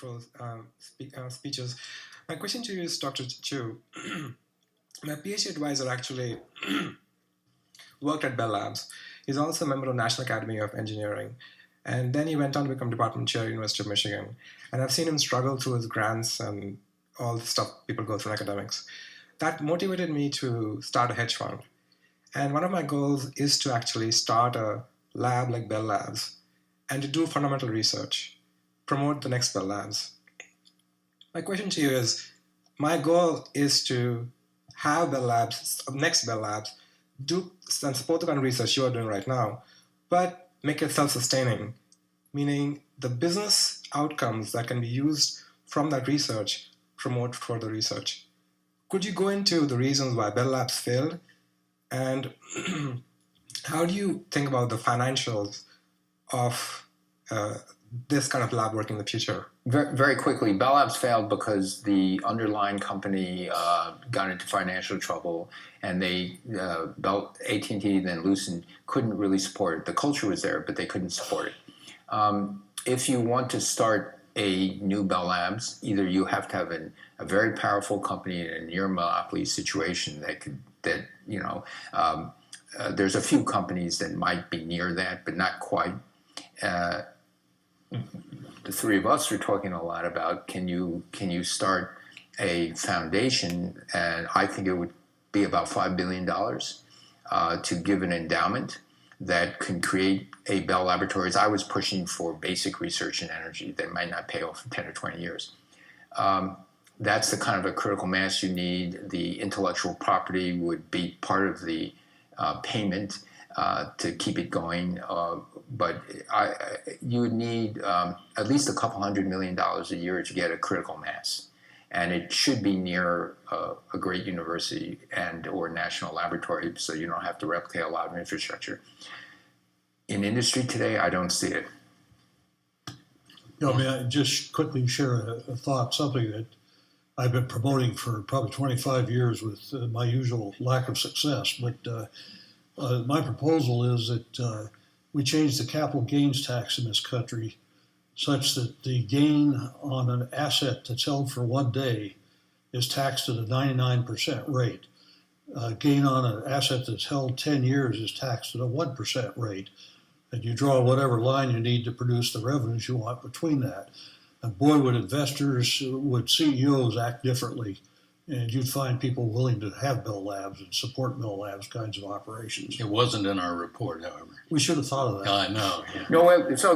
wonderful speeches. My question to you is, Dr. Chu. My PhD advisor actually worked at Bell Labs. He's also a member of National Academy of Engineering. And then he went on to become department chair at University of Michigan. And I've seen him struggle through his grants and all the stuff people go through in academics. That motivated me to start a hedge fund. And one of my goals is to actually start a lab like Bell Labs and to do fundamental research, promote the next Bell Labs. My question to you is, my goal is to have Bell Labs, next Bell Labs, do and support the kind of research you are doing right now, but make it self-sustaining, meaning the business outcomes that can be used from that research promote further research. Could you go into the reasons why Bell Labs failed? And how do you think about the financials of this kind of lab work in the future? Very, very quickly, Bell Labs failed because the underlying company got into financial trouble, and AT&T, then Lucent, couldn't really support it. The culture was there, but they couldn't support it. If you want to start a new Bell Labs, either you have to have a very powerful company in a near monopoly situation there's a few companies that might be near that, but not quite. The three of us are talking a lot about can you start a foundation, and I think it would be about $5 billion to give an endowment that can create a Bell Laboratories. I was pushing for basic research in energy that might not pay off in 10 or 20 years. That's the kind of a critical mass you need. The intellectual property would be part of the payment to keep it going. But you would need at least a couple $100 million a year to get a critical mass. And it should be near a great university and or national laboratory, so you don't have to replicate a lot of infrastructure. In industry today, I don't see it. I just quickly share a thought, something that I've been promoting for probably 25 years with my usual lack of success. But my proposal is that we change the capital gains tax in this country such that the gain on an asset that's held for 1 day is taxed at a 99% rate. Gain on an asset that's held 10 years is taxed at a 1% rate. And you draw whatever line you need to produce the revenues you want between that. And boy, would investors, would CEOs act differently, and you'd find people willing to have Bell Labs and support Bell Labs kinds of operations. It wasn't in our report, however. We should have thought of that. I know. Yeah. No, so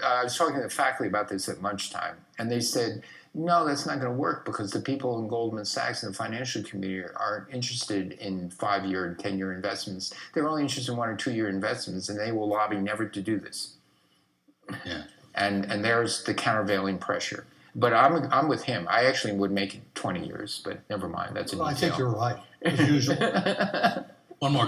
I was talking to the faculty about this at lunchtime, and they said, no, that's not going to work because the people in Goldman Sachs and the financial community aren't interested in 5-year and 10-year investments. They're only interested in 1 or 2 year investments, and they will lobby never to do this. Yeah. And there's the countervailing pressure. But I'm with him. I actually would make it 20 years, but never mind. That's a detail. I think you're right, as usual. One more.